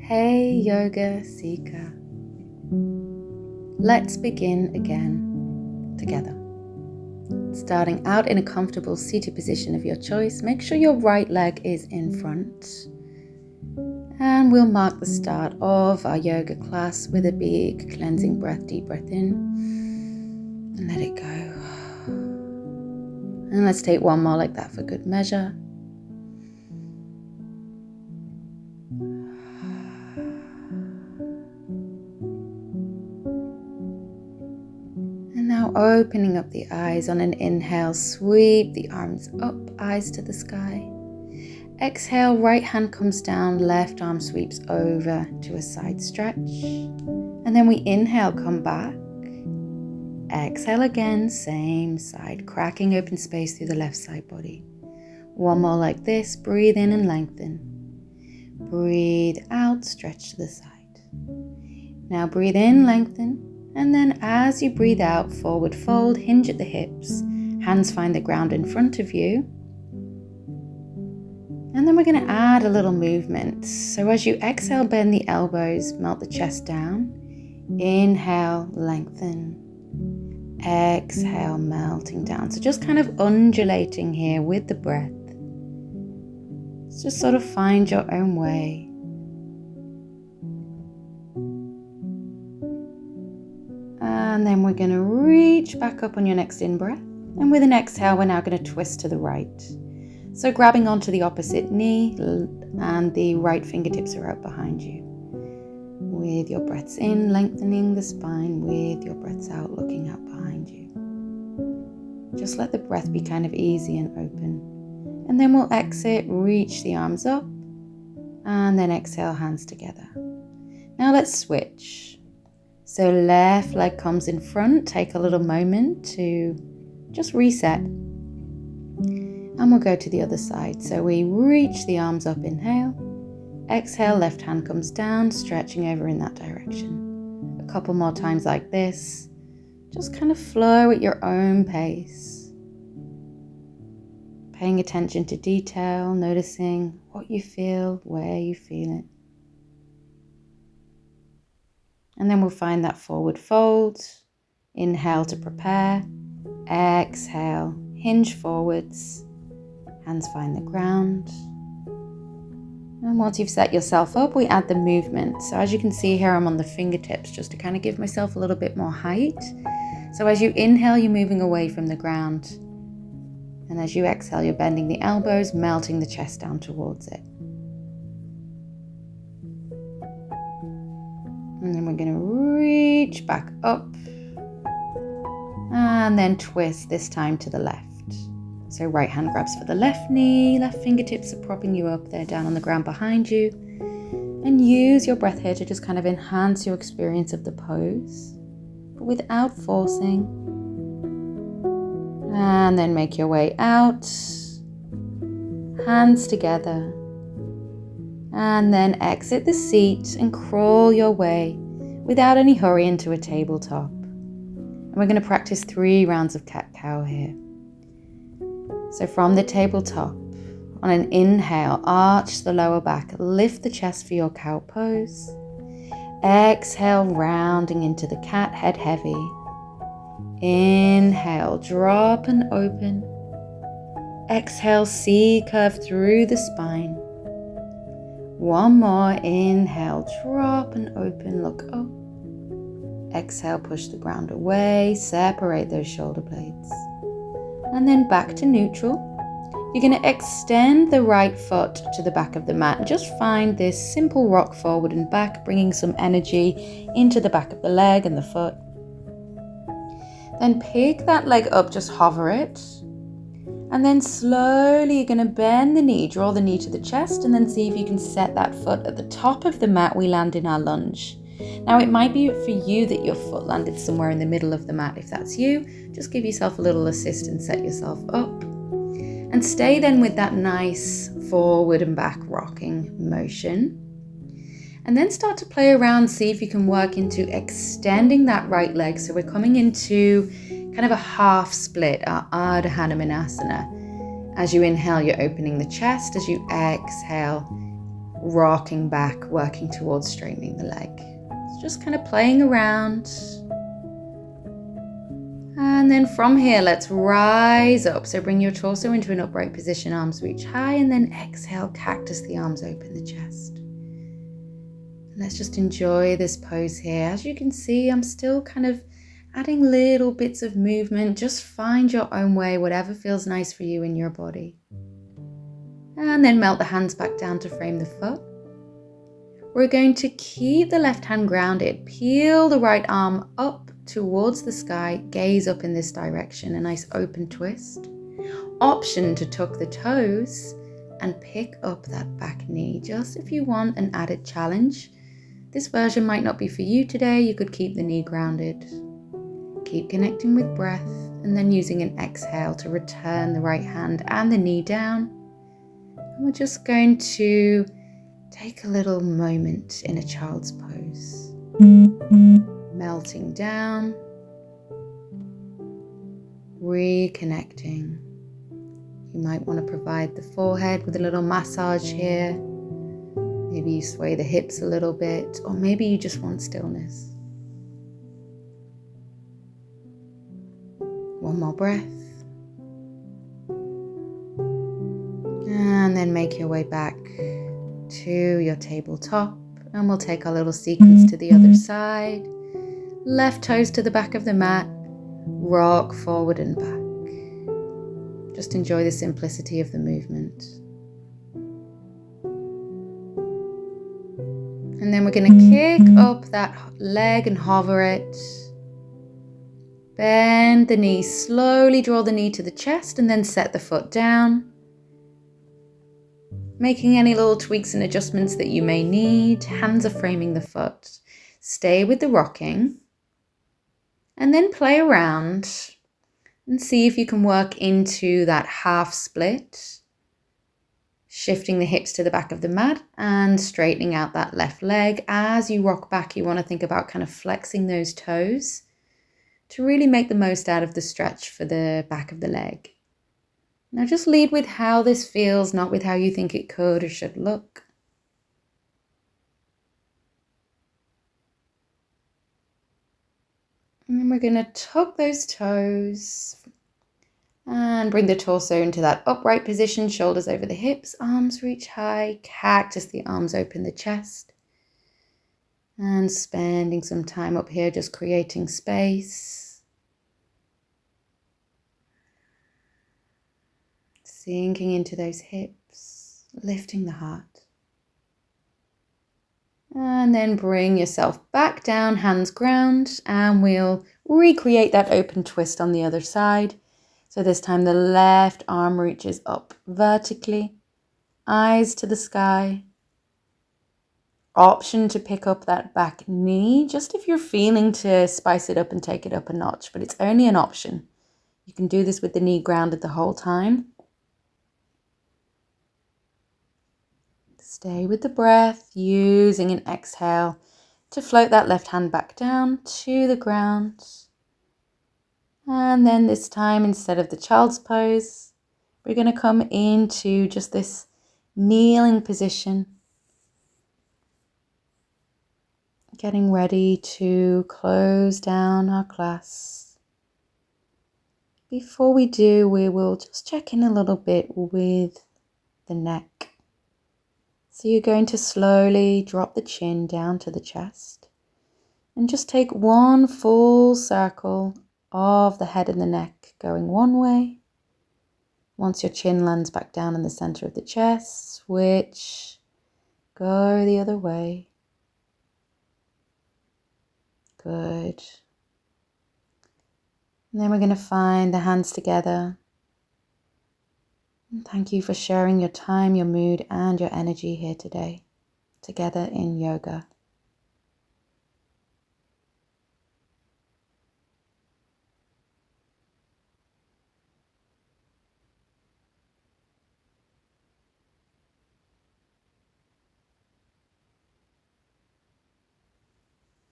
Hey yoga seeker, let's begin again together. Starting out in a comfortable seated position of your choice, make sure your right leg is in front. And we'll mark the start of our yoga class with a big cleansing breath, deep breath in and let it go. And let's take one more like that for good measure. And now opening up the eyes on an inhale, sweep the arms up, eyes to the sky. Exhale, right hand comes down, left arm sweeps over to a side stretch. And then we inhale, come back. Exhale again, same side, cracking open space through the left side body. One more like this, breathe in and lengthen. Breathe out, stretch to the side. Now breathe in, lengthen. And then as you breathe out, forward fold, hinge at the hips. Hands find the ground in front of you. And then we're going to add a little movement. So as you exhale, bend the elbows, melt the chest down. Inhale, lengthen. Exhale, melting down. So just kind of undulating here with the breath. Just sort of find your own way. And then we're going to reach back up on your next in-breath. And with an exhale, we're now going to twist to the right. So grabbing onto the opposite knee and the right fingertips are out behind you. With your breaths in, lengthening the spine. With your breaths out, looking out behind you. Just let the breath be kind of easy and open. And then we'll exit, reach the arms up. And then exhale, hands together. Now let's switch. So left leg comes in front. Take a little moment to just reset. And we'll go to the other side. So we reach the arms up, inhale. Exhale, left hand comes down, stretching over in that direction. A couple more times like this. Just kind of flow at your own pace. Paying attention to detail, noticing what you feel, where you feel it. And then we'll find that forward fold. Inhale to prepare. Exhale, hinge forwards. Hands find the ground. And once you've set yourself up, we add the movement. So as you can see here, I'm on the fingertips just to kind of give myself a little bit more height. So as you inhale, you're moving away from the ground. And as you exhale, you're bending the elbows, melting the chest down towards it. And then we're going to reach back up. And then twist, this time to the left. So right hand grabs for the left knee, left fingertips are propping you up there down on the ground behind you. And use your breath here to just kind of enhance your experience of the pose, but without forcing. And then make your way out, hands together. And then exit the seat and crawl your way without any hurry into a tabletop. And we're going to practice 3 rounds of cat-cow here. So from the tabletop, on an inhale, arch the lower back, lift the chest for your cow pose. Exhale, rounding into the cat, head heavy. Inhale, drop and open. Exhale, C curve through the spine. One more, inhale, drop and open, look up. Exhale, push the ground away, separate those shoulder blades. And then back to neutral. You're going to extend the right foot to the back of the mat. Just find this simple rock forward and back, bringing some energy into the back of the leg and the foot. Then pick that leg up, just hover it. And then slowly you're going to bend the knee, draw the knee to the chest, and then see if you can set that foot at the top of the mat. We land in our lunge. Now it might be for you that your foot landed somewhere in the middle of the mat. If that's you, just give yourself a little assist and set yourself up. And stay then with that nice forward and back rocking motion. And then start to play around, see if you can work into extending that right leg. So we're coming into kind of a half split, our Ardha Hanumanasana. As you inhale, you're opening the chest. As you exhale, rocking back, working towards straightening the leg. It's just kind of playing around. And then from here, let's rise up. So bring your torso into an upright position, arms reach high, and then exhale, cactus the arms, open the chest. And let's just enjoy this pose here. As you can see, I'm still kind of adding little bits of movement. Just find your own way, whatever feels nice for you in your body. And then melt the hands back down to frame the foot. We're going to keep the left hand grounded, peel the right arm up towards the sky, gaze up in this direction, a nice open twist. Option to tuck the toes and pick up that back knee, just if you want an added challenge. This version might not be for you today. You could keep the knee grounded. Keep connecting with breath and then using an exhale to return the right hand and the knee down. And we're just going to take a little moment in a child's pose. Melting down, reconnecting. You might want to provide the forehead with a little massage here. Maybe you sway the hips a little bit, or maybe you just want stillness. One more breath. And then make your way back to your tabletop. And we'll take our little sequence to the other side. Left toes to the back of the mat. Rock forward and back. Just enjoy the simplicity of the movement. And then we're going to kick up that leg and hover it. Bend the knee, slowly draw the knee to the chest and then set the foot down. Making any little tweaks and adjustments that you may need. Hands are framing the foot. Stay with the rocking. And then play around and see if you can work into that half split. Shifting the hips to the back of the mat and straightening out that left leg. As you rock back, you want to think about kind of flexing those toes to really make the most out of the stretch for the back of the leg. Now just lead with how this feels, not with how you think it could or should look. And then we're going to tuck those toes and bring the torso into that upright position, shoulders over the hips, arms reach high, cactus the arms, open the chest. And spending some time up here just creating space. Sinking into those hips, lifting the heart. And then bring yourself back down, hands ground, and we'll recreate that open twist on the other side. So this time the left arm reaches up vertically, eyes to the sky. Option to pick up that back knee, just if you're feeling to spice it up and take it up a notch, but it's only an option. You can do this with the knee grounded the whole time. Stay with the breath, using an exhale to float that left hand back down to the ground. And then this time, instead of the child's pose, we're going to come into just this kneeling position. Getting ready to close down our class. Before we do, we will just check in a little bit with the neck. So you're going to slowly drop the chin down to the chest and just take one full circle of the head and the neck going one way. Once your chin lands back down in the center of the chest, switch, go the other way. Good. And then we're going to find the hands together. And thank you for sharing your time, your mood, and your energy here today, together in yoga.